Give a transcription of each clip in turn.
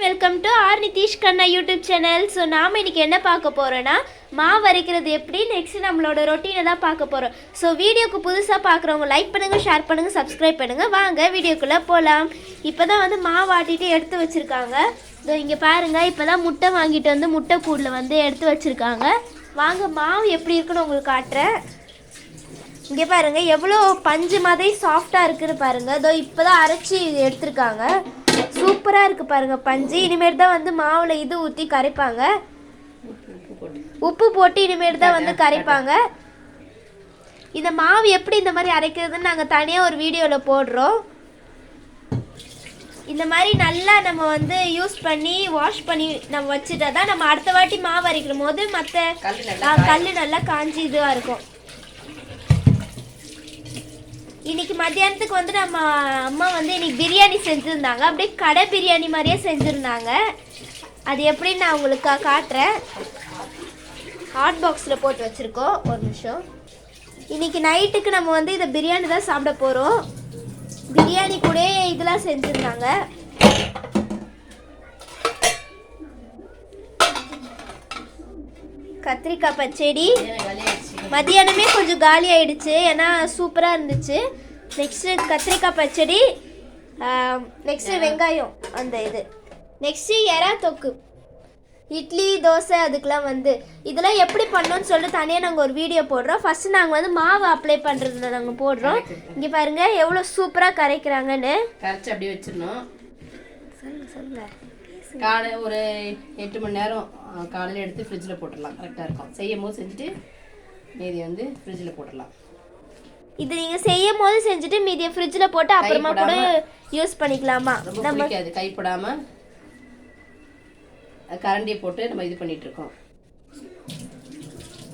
Welcome to R Nitish Kanna YouTube channel. So நாம் இன்றைக்கி என்ன பார்க்க போகிறோன்னா மாவு அரைக்கிறது எப்படி, நெக்ஸ்ட் நம்மளோட ரொட்டீனை தான் பார்க்க போகிறோம். ஸோ வீடியோக்கு புதுசாக பார்க்குறவங்க லைக் பண்ணுங்கள், ஷேர் பண்ணுங்கள், சப்ஸ்கிரைப் பண்ணுங்கள். வாங்க வீடியோக்குள்ளே போகலாம். இப்போ தான் வந்து மாவு ஆட்டிட்டு எடுத்து வச்சுருக்காங்க. இதோ இங்கே பாருங்கள், இப்போ தான் முட்டை வாங்கிட்டு வந்து முட்டை கூடில் வந்து எடுத்து வச்சுருக்காங்க. வாங்க மாவு எப்படி இருக்குன்னு உங்களுக்கு காட்டுறேன். இங்கே பாருங்கள் எவ்வளோ பஞ்சு மாதிரி சாஃப்டாக இருக்குன்னு பாருங்கள். இதோ இப்போ தான் அரைச்சி எடுத்துருக்காங்க. சூப்பராக இருக்குது பாருங்கள் பஞ்சு. இனிமேல் தான் வந்து மாவில் இது ஊற்றி கரைப்பாங்க, உப்பு போட்டு இனிமேல் தான் வந்து கரைப்பாங்க. இந்த மாவு எப்படி இந்த மாதிரி அரைக்கிறதுன்னு நாங்கள் தனியாக ஒரு வீடியோவில் போடுறோம். இந்த மாதிரி நல்லா நம்ம வந்து யூஸ் பண்ணி வாஷ் பண்ணி நம்ம வச்சுட்டா தான் நம்ம அடுத்த வாட்டி மாவு அரைக்கும் போது மற்ற கல் நல்லா காஞ்சி இதுவாக இருக்கும். இன்னைக்கு மத்தியானத்துக்கு வந்து நம்ம அம்மா வந்து இன்னைக்கு பிரியாணி செஞ்சுருந்தாங்க. அப்படியே கடை பிரியாணி மாதிரியே செஞ்சுருந்தாங்க. அது எப்படின்னு நான் உங்களுக்கு காட்டுறேன். ஹாட் பாக்ஸில் போட்டு வச்சுருக்கோம். ஒரு நிமிஷம். இன்னைக்கு நைட்டுக்கு நம்ம வந்து இதை பிரியாணி தான் சாப்பிட போகிறோம். பிரியாணி கூட இதெல்லாம் செஞ்சுருந்தாங்க. கத்திரிக்காய் பச்சடி மதியானமே கொஞ்சம் காலி ஆயிடுச்சு, ஏன்னா சூப்பராக இருந்துச்சு. நெக்ஸ்ட்டு கத்திரிக்காய் பச்சடி, நெக்ஸ்ட்டு வெங்காயம் அந்த இது, நெக்ஸ்ட்டு எறா தொக்கு, இட்லி தோசை அதுக்கெலாம் வந்து இதெல்லாம் எப்படி பண்ணோன்னு சொல்லிட்டு தனியாக நாங்கள் ஒரு வீடியோ போடுறோம். ஃபஸ்ட்டு நாங்கள் வந்து மாவு அப்ளை பண்ணுறதுல நாங்கள் போடுறோம். இங்கே பாருங்கள் எவ்வளோ சூப்பராக கரைக்கிறாங்கன்னு. கரைச்சி அப்படியே வச்சிடணும். சொல்லுங்கள். காலை ஒரு 8 மணி நேரம் காலையில் எடுத்து ஃப்ரிட்ஜில் போட்டுடலாம். கரெக்டாக இருக்கும். செய்யும் போது செஞ்சுட்டு மீதி வந்து ஃப்ரிட்ஜில் போட்டுடலாம். இது நீங்கள் செய்யும் போது செஞ்சுட்டு மீதியை ஃப்ரிட்ஜில் போட்டு அப்புறமா கூட யூஸ் பண்ணிக்கலாமா? நம்ம அது கைப்படாமல் கரண்டியை போட்டு நம்ம இது பண்ணிகிட்ருக்கோம்.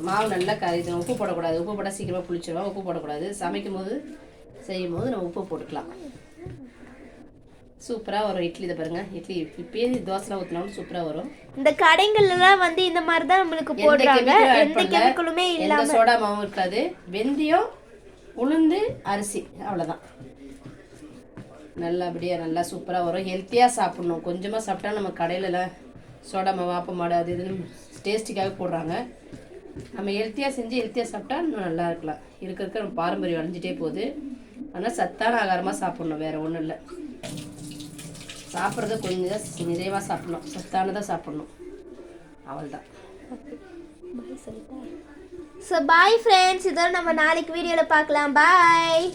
மாவு நல்லா கரைக்கணும். உப்பு போடக்கூடாது. உப்பு போட்டால் சீக்கிரமாக புளிச்சிடும். உப்பு போடக்கூடாது. சமைக்கும் போது செய்யும் போது நம்ம உப்பு போட்டுக்கலாம். சூப்பராக வரும் இட்லி. இதை பாருங்க, இட்லி இப்பயே தோசைலாம் ஊற்றினாலும் சூப்பராக வரும். இந்த கடைகள்லாம் வந்து இந்த மாதிரி தான் நம்மளுக்கு போடுறாங்க. எந்த கெமிக்கலுமே இல்லாம, சோடா மாவும் இருக்காது. வெந்தயம், உளுந்து, அரிசி, அவ்வளோதான். நல்லபடியாக நல்லா சூப்பராக வரும். ஹெல்த்தியாக சாப்பிட்ணும். கொஞ்சமாக சாப்பிட்டா நம்ம கடையிலலாம் சோடா மாவு, ஆப்ப மாடு அது இதுன்னு டேஸ்டிக்காக போடுறாங்க. நம்ம ஹெல்த்தியாக செஞ்சு ஹெல்த்தியாக சாப்பிட்டா இன்னும் நல்லா இருக்கலாம். இருக்க நம்ம பாரம்பரியம் அடைஞ்சிட்டே போகுது. ஆனால் சத்தான ஆகாரமாக சாப்பிட்ணும், வேறு ஒன்றும் இல்லை. சாப்பிட்றத கொஞ்சம் நிறைவாக சாப்பிடணும், சத்தானதாக சாப்பிடணும், அவள்தான். ஸோ பாய் ஃப்ரெண்ட்ஸ், இதோட நம்ம நாளைக்கு வீடியோவில் பார்க்கலாம். பாய்.